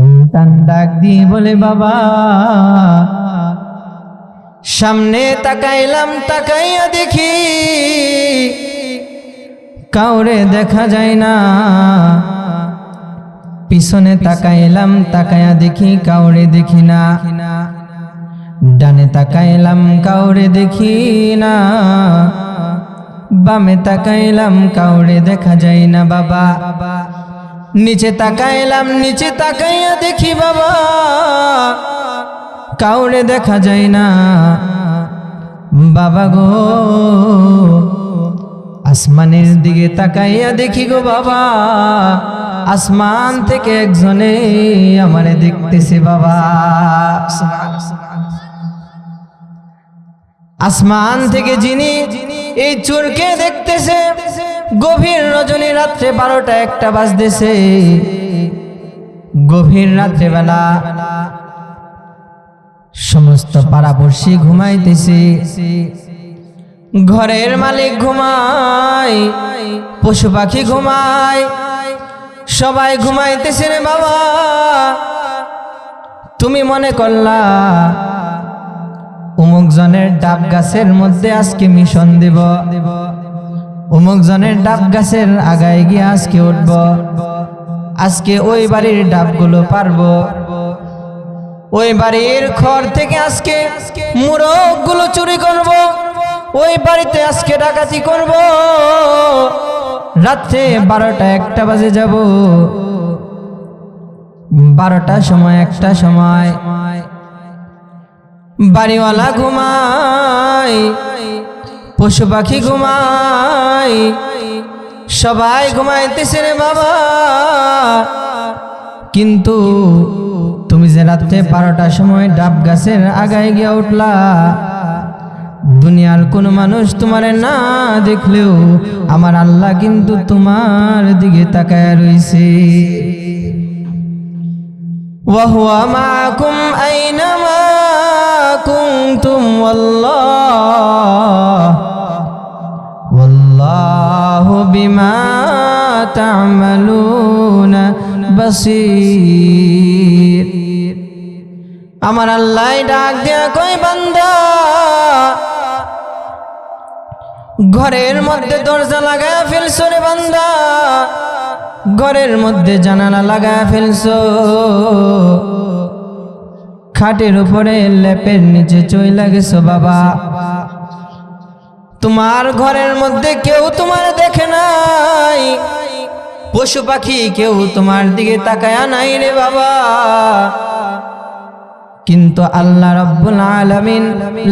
সন্তান ডাক দিয়ে বলে, বাবা। সামনে তাকাইলাম, তাকাইয়া দেখি কাউরে দেখা যায় না। পিছনে তাকাইলাম, তাকাইয়া দেখি কাউরে দেখি না। ডানে তাকাইলাম, কাউরে দেখি না। বামে তাকাইলাম, কাউরে দেখা যায় না বাবা। নিচে তাকাইলাম, নিচে তাকাইয়া দেখি বাবা কাউরে দেখা যায় না। বাবা গো, আসমানের দিকে তাকাইয়া দেখি গো বাবা, আসমান থেকে একজনে আমারে দেখতেছে বাবা। আসমান থেকে যিনি এই চোরকে দেখতেছে, গভীর রজনী রাত্রে 12টা 1টা বাজতেছে। গভীর রাত্রে বেলা সমস্ত পাড়াপড়শি ঘুমাইতেছে, ঘরের মালিক ঘুমায়, পশু পাখি ঘুমায়, সবাই ঘুমাইতেছে রে বাবা। তুমি মনে করলা অমুক জনের ডাব গাছের মধ্যে আজকে মিশন দেব, অমুক জনের ডাব গাছের আগায় গিয়ে আজকে উঠব, আজকে ওই বাড়ির ডাবগুলো পারবো, ওই বাড়ির খড় থেকে আজকে মুরগগুলো চুরি করব, ওই বাড়িতে আজকে ডাকাতি করব। রাত্রে 12টা 1টা বাজে যাব, 12টার সময় 1টার সময় বাড়িওয়ালা ঘুমায়, পশু পাখি ঘুমায়, সবাই ঘুমাইতেছে রে বাবা। কিন্তু তুমি যে রাত্রে 12টার সময় ডাব গাছের আগায় গিয়া উঠলা, দুনিয়ার কোন মানুষ তোমারে না দেখলেও আমার আল্লাহ কিন্তু তোমার দিকে তাকায় রইছে। ওয়া হুয়া মাআকুম আইনামা কুনতুম ওয়াল্লাহু বিমা তা'মালুনা বাসীর। আমার আল্লাহ ডাক দিয়া কই, বান্দা ঘরের মধ্যে দরজা লাগায়া ফেলছো রে বান্দা, ঘরের মধ্যে জানালা লাগায়া ফেলছো, খাটের উপরে লেপের নিচে চইলা গেছো বাবা। তোমার ঘরের মধ্যে কেউ তোমার দেখে নাই, পশু পাখি কেউ তোমার দিকে তাকায়া নাই রে বাবা। কিন্তু আল্লাহ রাব্বুল আলামিন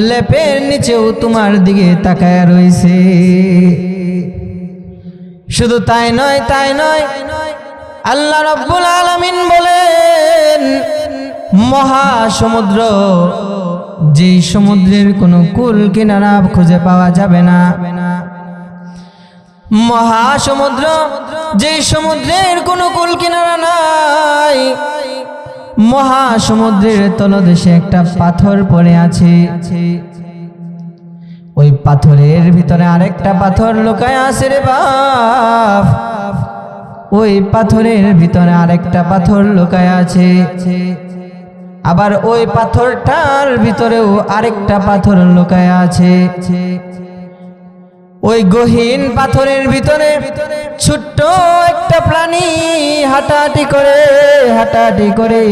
লেপের নিচেও তোমার দিকে তাকায়া রইছে। শুধু তাই নয়, তাই নয়, আল্লাহ রাব্বুল আলামিন বলেন, মহাসমুদ্র, যেই সমুদ্রের কোনো কুল কিনারা খুঁজে পাওয়া যাবে না, মহাসমুদ্র, যেই সমুদ্রের কোনো কুল কিনারা নাই, মহাসমুদ্রের তলদেশে একটা পাথর পড়ে আছে, ওই পাথরের ভিতরে আরেকটা পাথর লুকায় আছে রে বাপ, ওই পাথরের ভিতরে আরেকটা পাথর লুকায় আছে। আবার ওই পাথরটার ভিতরেও আরেকটা পাথর লুকায় আছে। ওই গহীন পাথরের ভিতরে ছোট্ট একটা প্রাণী হাঁটাহাঁটি করে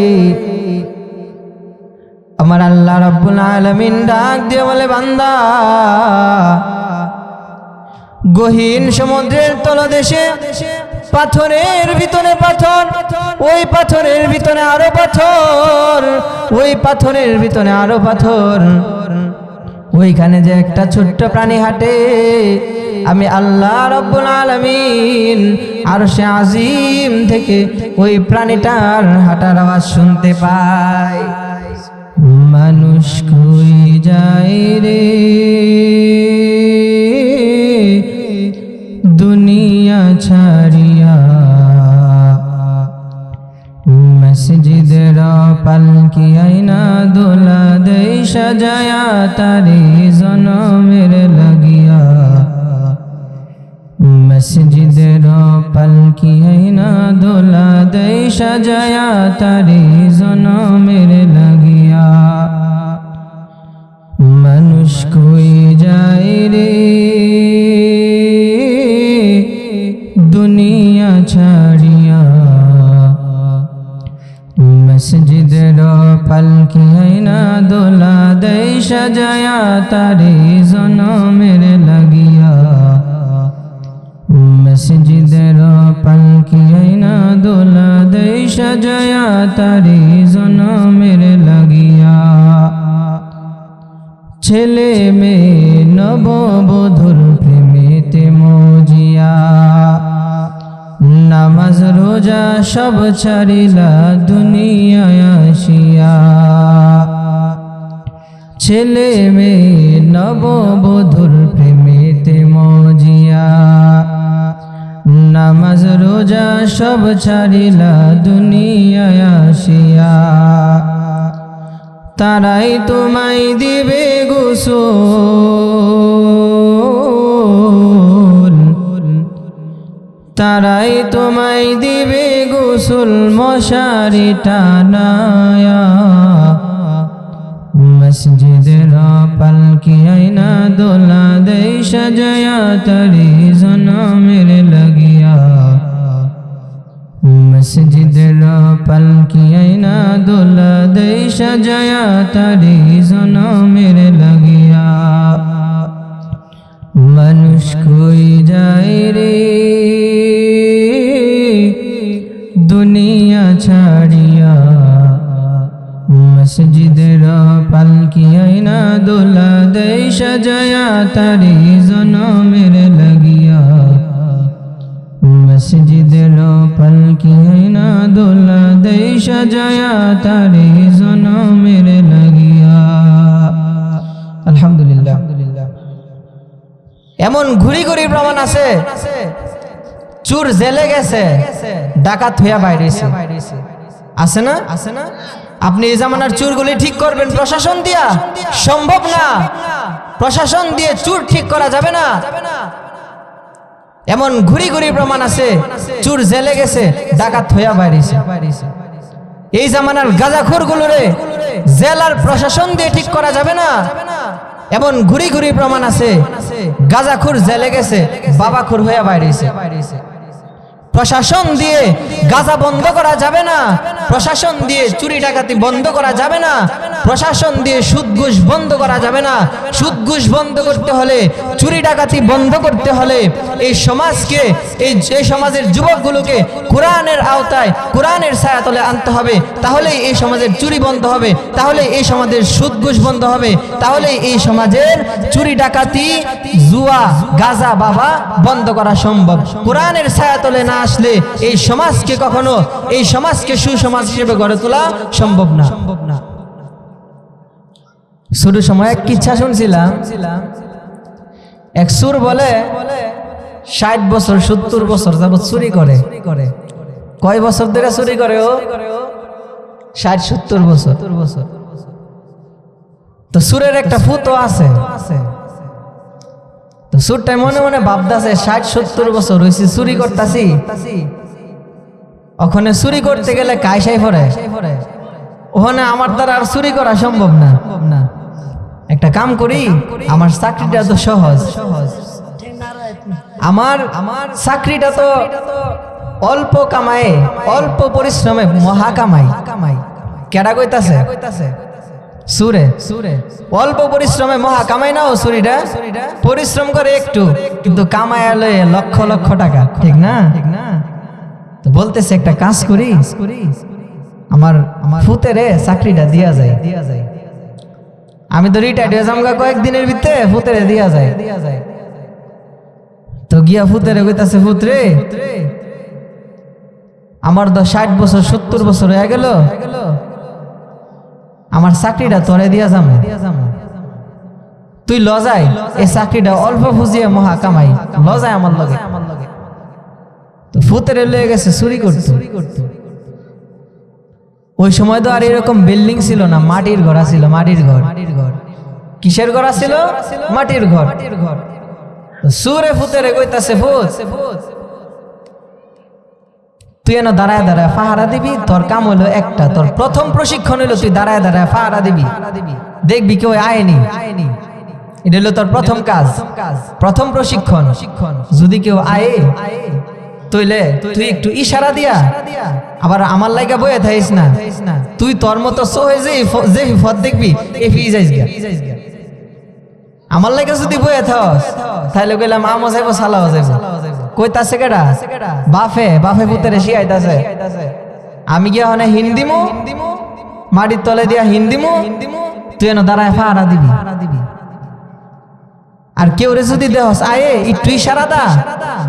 আমার আল্লাহ রাব্বুল আলামিন ডাক দিয়ে বলে, বান্দা গহীন সমুদ্রের তলদেশে পাথরের ভিতরে পাথর, ওই পাথরের ভিতরে আরো পাথর, ওই পাথরের ভিতরে আরো পাথর, ওইখানে যে একটা ছোট্ট প্রাণী হাঁটে, আমি আল্লাহ রাব্বুল আলামিন আরশে আজিম থেকে ওই প্রাণীটার হাঁটার আওয়াজ শুনতে পাই। মানুষ কই যায় রে দুনিয়া ছাড়িয়া, মসজিদের পালকি আইনা দোলা দেই সাজায়া, তারে জনমের লাগিয়া, মসজিদের পালকি আইনা দোলা দেই সাজায়া তারি জনমের লাগিয়া মানুষ কই যায় রে দুনিয়া ছাড়িয়া মসজিদের পালকি আইনা দোলা দেই সাজায়া তারি জনমের লাগিয়া মসজিদের পালকি আইনা দোলা দেই সাজায়া তারি জনমের লাগিয়া ছেলে মেয়ে নববধূর প্রেমেতে মজিয়া নামাজ রোজা সব ছাড়িলা দুনিয়ায় আসিয়া ছেলে মেয়ে নববধূর প্রেমেতে মজিয়া নামাজ রোজা সব ছাড়িলা দুনিয়ায় আসিয়া তারাই তোমায় দিবে গোসল তারাই তোমায় দিবে গোসল মশারি টানায়া মসজিদের পালকি আইনা দোলা দেই সাজায়া তারি জনমের লাগিয়া মসজিদের পালকি আইনা দোলা দেই সাজায়া তারি জনমের লাগিয়া মানুষ কই যায় রে দুনিয়া ছাড়িয়া মসজিদের পালকি আইনা দোলা দেই সাজায়া তারি জনমের লাগিয়া মসজিদের পালকি আইনা দোলা দেই সাজায়া তারি জনমের লাগিয়া আলহামদুলিল্লাহ এমন ঘুরি ঘুরি প্রমাণ আছে চোর জেলে গেছে ডাকাত হইয়া বাইরেছে আছে না আপনি এই জামানার চোরগুলি ঠিক করবেন প্রশাসন দিয়া সম্ভব না প্রশাসন দিয়ে চোর ঠিক করা যাবে না এমন ঘুরি ঘুরি প্রমাণ আছে চোর জেলে গেছে ডাকাত হইয়া বাইরেছে এই জামানার গাঁজাখোর গুলোরে জেলার প্রশাসন দিয়ে ঠিক করা যাবে না এমন ঘুরি ঘুরি প্রমাণ আছে গাঁজাখোর জেলে গেছে বাবাখোর হইয়া বাইরেছে প্রশাসন দিয়ে গাঁজা বন্ধ করা যাবে না প্রশাসন দিয়ে চুরি ডাকাতি বন্ধ করা যাবে না প্রশাসন দিয়ে সুদ ঘুষ বন্ধ করা যাবে না সুদ ঘুষ বন্ধ করতে হলে চুরি ডাকাতি বন্ধ করতে হলে এই সমাজকে এই সমাজের যুবকগুলোকে কোরআনের আওতায় কোরআনের ছায়াতলে আনতে হবে তাহলে এই সমাজের চুরি বন্ধ হবে তাহলে এই সমাজের সুদ ঘুষ বন্ধ হবে তাহলে এই সমাজের চুরি ডাকাতি জুয়া গাঁজা বাবা বন্ধ করা সম্ভব কোরআনের ছায়াতলে না আসলে এই সমাজকে কখনো এই সমাজকে সুসমাজ হিসেবে গড়ে তোলা সম্ভব না শুরু সময় এক কিচ্ছা শুনছিলাম এক সুর বলে 60 বছর 70 বছর যাবত চুরি করে কয় বছর ধরে চুরি করে ও 60-70 বছর তো সুরের একটা ফুতো আছে তো সুরটাই মনে মনে ভাবতাছে 60-70 বছর হইছে চুরি করতাছি ওখানে চুরি করতে গেলে কায়সাই পড়ে ওখানে আমার দ্বারা আর চুরি করা সম্ভব না একটা কাম করি আমার চাকরিটা তো সহজ আমার চাকরিটা তো অল্প কামায়ে অল্প পরিশ্রমে মহা কামাই কেডা কইতাছে সুরে অল্প পরিশ্রমে মহা কামাই নাও চুরিটা পরিশ্রম করে একটু কিন্তু কামায় লয়ে লক্ষ লক্ষ টাকা ঠিক না তো বলতেছে একটা কাজ করি আমার ফুতেরে চাকরিটা দিয়া যায় আমি তো রিটায়ার্ড হয়ে যাম কয়েকদিনের ভিতরে ফুতেরে দিয়া যায় তো গিয়া ফুতেরে কইতাছে ফুতরে আমার তো 60 বছর 70 বছর হয়ে গেল আমার চাকরিটা তোরে দিয়া যাম তুই লজাই এই চাকরিটা অল্প বুঝিয়ে মহা কামাই লজাই আমার লগে তো ফুতেরে লয়ে গেছে চুরি করতে ওই সময় তো আর এরকম বিল্ডিং ছিল না মাটির ঘর ছিল মাটির ঘর কিসের ঘর ছিল মাটির ঘর সুরে ফুতেরে কইতাছে ফুত তুই এনে দাঁড়ায় দাঁড়ায় পাহারা দিবি। তোর কাম হলো একটা, তোর প্রথম প্রশিক্ষণ হলো তুই দাঁড়ায় দাঁড়ায় পাহারা দিবি, দেখবি কেউ আয়নি। এটা হলো তোর প্রথম কাজ, প্রথম প্রশিক্ষণ। যদি কেউ আয়ে তইলে তুই একটু ইশারা দিয়া আবার আমার লাইগা বয়ে থাইস না, তুই তোর মতো সোহে যে ফদ দেখবি এফি যাইস গা। আমার লাইগা যদি বয়ে থাস তাহলে কইলাম আমো যাইবো সালাও যাইবো। কইতাছে কেডা? বাফে পুতেরে শিয়াইতাছে। আমি গিয়া হনে হিন্দিমু, মাটির তলে দিয়া হিন্দিমু, তুই এনে দাঁড়ায় পাহারা দিবি। আর কেউ রে যদি দেহস আয়ে একটু ইশারা দা,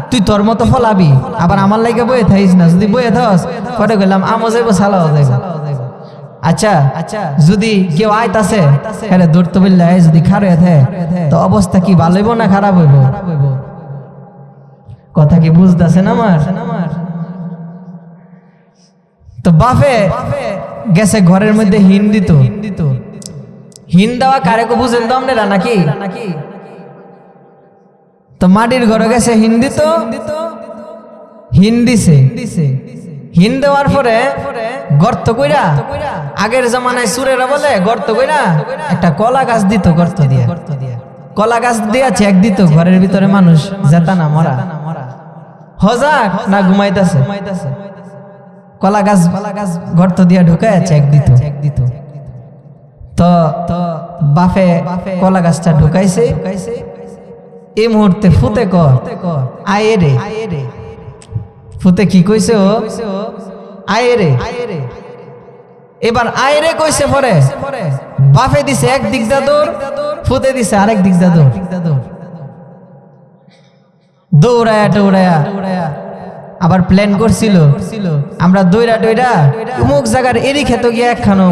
তুই তোর মতো ফলাবি। আবার আমার লাইগা বয়ে থাইস না, যদি বয়ে থাস পরে কইলাম আমো যাইবো সালাও যাইবো। আচ্ছা যদি কেউ আইতাছে আরে দূরত বললে যদি খারাপ হয় তো অবস্থা কি ভালো হইব না খারাপ হইব? কথা কি বুঝতেছেন আমার? তো বাফে গেছে ঘরের মধ্যে হিন্দি, তো হিন দেওয়া কারে কো বুঝেন তো আপনারা নাকি? তো মাটির ঘরে গেছে হিন্দি, তো হিন্দিছে হিন দেওয়ার পরে গর্ত কইরা, আগের জামানায় সুরেরা বলে গর্ত কইরা একটা কলা গাছ দিত, গর্ত দিয়া কলা গাছ দিয়া চেক দিত ঘরের ভিতরে মানুষ যেতা না মরা, হজাক না ঘুমাইতেছে। কলা গাছ গর্ত দিয়া ঢুকায় চেক দিত। তো বাফে কলা গাছটা ঢুকাইছে। এই মুহূর্তে ফুতে ক আয়ে রে, ফুতে কি কইছে? ও আয়ে রে। এবার আয়ে রে কইছে পরে বাফে দিছে এক দিক দা দৌড়, ফুতে দিছে আরেক দিক দা দৌড়। দৌড়ায়া আবার প্ল্যান করছিল আমরা দৌড়া অমুক জায়গার এরি খেত গিয়া একখানো,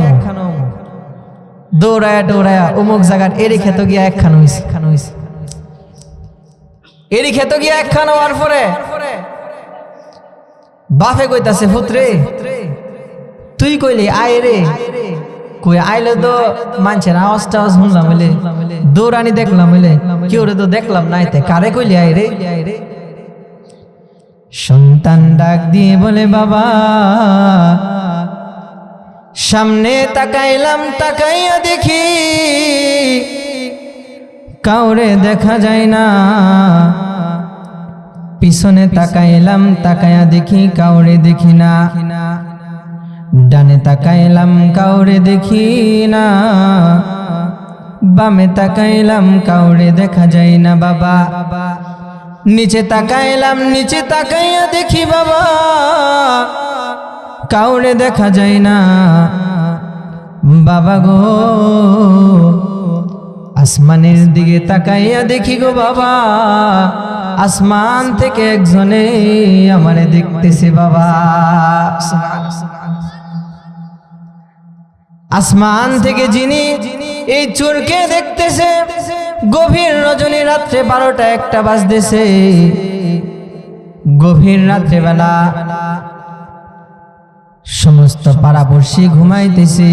দৌড়ায়া অমুক জায়গার এরি খেত গিয়া একখানো হইছে। এরি খেত গিয়া একখানো হওয়ার পরে বাফে কইতাছে পুত্রে তুই কইলি আয় রে, কই আইলে তো মানুষের আওয়াজ টাওয়াজ শুনলাম বলে, দৌড়ানি দেখলাম বলে, কেউ রে তো দেখলাম নাইতে, কারে কইলি আয় রে? সন্তান ডাক দিয়ে বলে বাবা, সামনে তাকাইলাম, তাকাইয়া দেখি কাউরে দেখা যায় না, পিছনে তাকাইলাম, তাকায়া দেখি কাউরে দেখি না, ডানে তাকাইলাম কাউরে দেখি না, বামে তাকাইলাম কাউরে দেখা যায় না বাবা, নিচে তাকাইলাম, নিচে তাকাইয়া দেখি বাবা কাউরে দেখা যায় না বাবা গো, আসমানের দিকে তাকাইয়া দেখি গো বাবা, আসমান থেকে একজনে আমারে দেখতেছে বাবা। আসমান থেকে যিনি এই চোরকে দেখতেছে, গভীর রজনী রাত্রে 12টা 1টা বাজতেছে, গভীর রাত্রে বেলা সমস্ত পাড়াপড়শি ঘুমাইতেছে,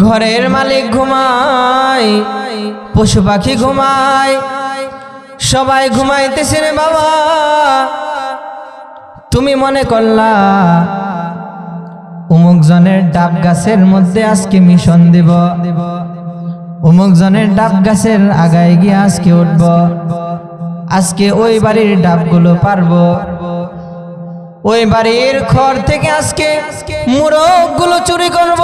ঘরের মালিক ঘুমায়, পশু পাখি ঘুমায়, সবাই ঘুমাইতেছে রে বাবা। তুমি মনে করলা অমুক জনের ডাব গাছের মধ্যে আজকে মিশন দেব, অমুক জনের ডাব গাছের আগায় গিয়ে আজকে উঠব, আজকে ওই বাড়ির ডাবগুলো পারবো, ওই বাড়ির খড় থেকে আজকে মোরগগুলো চুরি করব,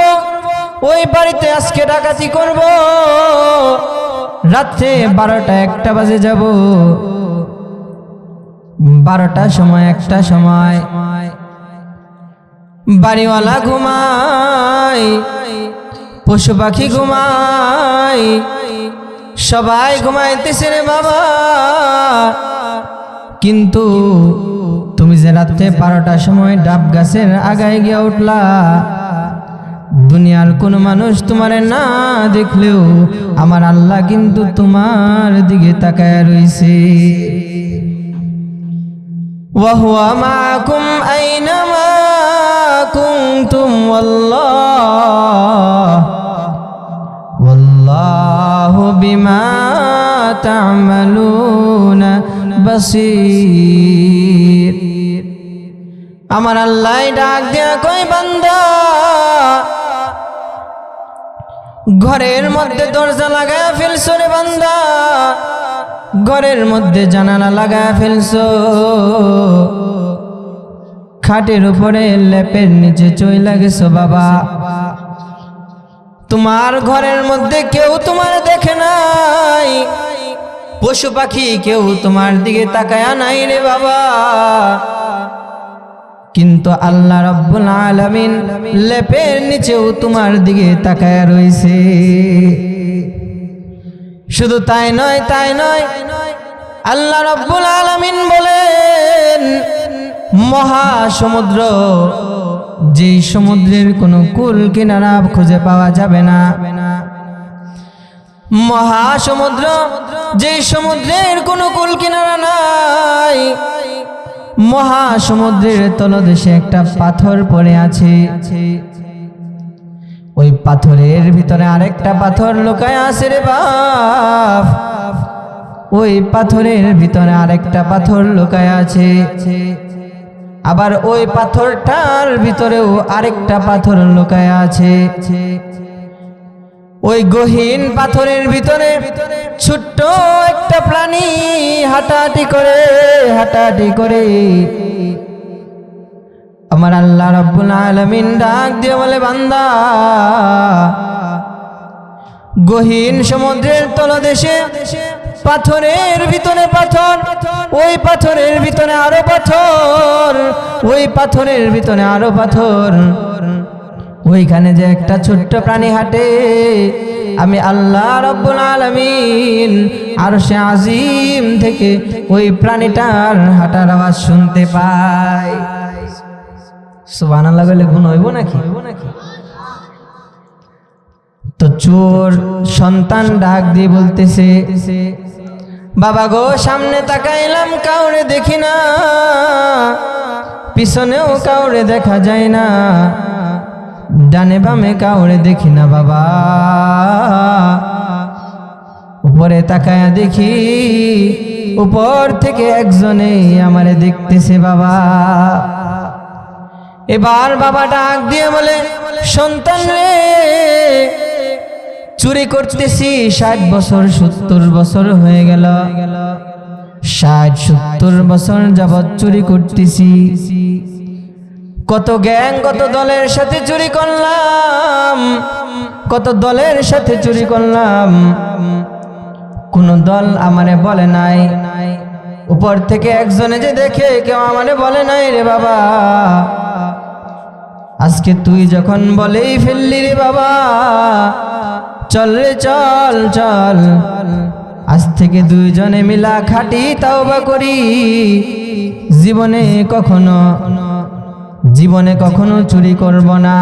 ওই বাড়িতে আজকে ডাকাতি করব, রাত্রে 12টা 1টা বাজে যাব, 12টার সময় 1টা সময় বাড়িওয়ালা ঘুমায়, পশু পাখি ঘুমায়, সবাই ঘুমাইতেছে রে বাবা। কিন্তু তুমি যে রাত্রে 12টার সময় ডাব গাছের আগায় গিয়া উঠলা, দুনিয়ার কোন মানুষ তোমারে না দেখলেও আমার আল্লাহ কিন্তু তোমার দিকে তাকায় রইছে। ওয়া হুয়া মাআকুম আইনামা কুনতুম ওয়াল্লাহু বিমা তা'মালুনা বাসীর। আমার আল্লাহ ডাক দিয়া কই বান্দা, ঘরের মধ্যে দরজা লাগায়া ফেলছো রে বান্দা, ঘরের মধ্যে জানালা লাগায়া ফেলছো, খাটের উপরে লেপের নিচে চইলা গেছো বাবা। তোমার ঘরের মধ্যে কেউ তোমার দেখে নাই, পশু পাখি কেউ তোমার দিকে তাকায়া নাই রে বাবা, কিন্তু আল্লাহ রাব্বুল আলামিন লেপের নিচেও তোমার দিকে তাকায়া রইছে। শুধু তাই নয়, আল্লাহ রাব্বুল আলামিন বলেন, মহাসমুদ্র, যেই সমুদ্রের কোনো কুল কিনারা খুঁজে পাওয়া যাবে না, মহাসমুদ্র, যেই সমুদ্রের কোনো কুল কিনারা নাই, মহাসমুদ্রের তলদেশে একটা পাথর পড়ে আছে, ওই পাথরের ভিতরে আরেকটা পাথর লুকায় আছে রে বাপ, ওই পাথরের ভিতরে আরেকটা পাথর লুকায় আছে, আবার ওই পাথরটার ভিতরেও আরেকটা পাথর লুকায় আছে। ওই গহীন পাথরের ভিতরে ছোট্ট একটা প্রাণী হাঁটাহাঁটি করে আমার আল্লাহ রাব্বুল আলামিন ডাক দিয়ে বলে, বান্দা, গহীন সমুদ্রের তলদেশে পাথরের ভিতরে পাথর, ওই পাথরের ভিতরে আরো পাথর, ওই পাথরের ভিতরে আরো পাথর, ওইখানে যে একটা ছোট্ট প্রাণী হাঁটে, আমি আল্লাহ রাব্বুল আলামিন আরশে আজিম থেকে ওই প্রাণীটার হাঁটার আওয়াজ শুনতে পাই। সুবহানাল্লাহ বলে গুণ হইব নাকি? তো চোর সন্তান ডাক দিয়ে বলতেছে, বাবা গো, সামনে তাকাইলাম কাউরে দেখি না, পিছনেও কাউরে দেখা যায় না, ডানে বামে কাউরে দেখি না বাবা, উপরে তাকায়া দেখি উপর থেকে একজনে আমারে দেখতেছে বাবা। এবার বাবা ডাক দিয়ে বলে, সন্তান রে, চুরি করতেছি 60 বছর 70 বছর হয়ে গেল, 60-70 বছর যাবৎ চুরি করতেছি, কত গ্যাং কত দলের সাথে চুরি করলাম, কত দলের সাথে চুরি করলাম, কোন দল আমারে বলে নাই, উপর থেকে একজনে যে দেখে কেউ আমারে বলে নাই রে বাবা। আজকে তুই যখন বলেই ফেললি রে বাবা, চল রে চল, আজ থেকে দুইজনে মিলা খাটি তাওবা করি, জীবনে কখনো চুরি করব না।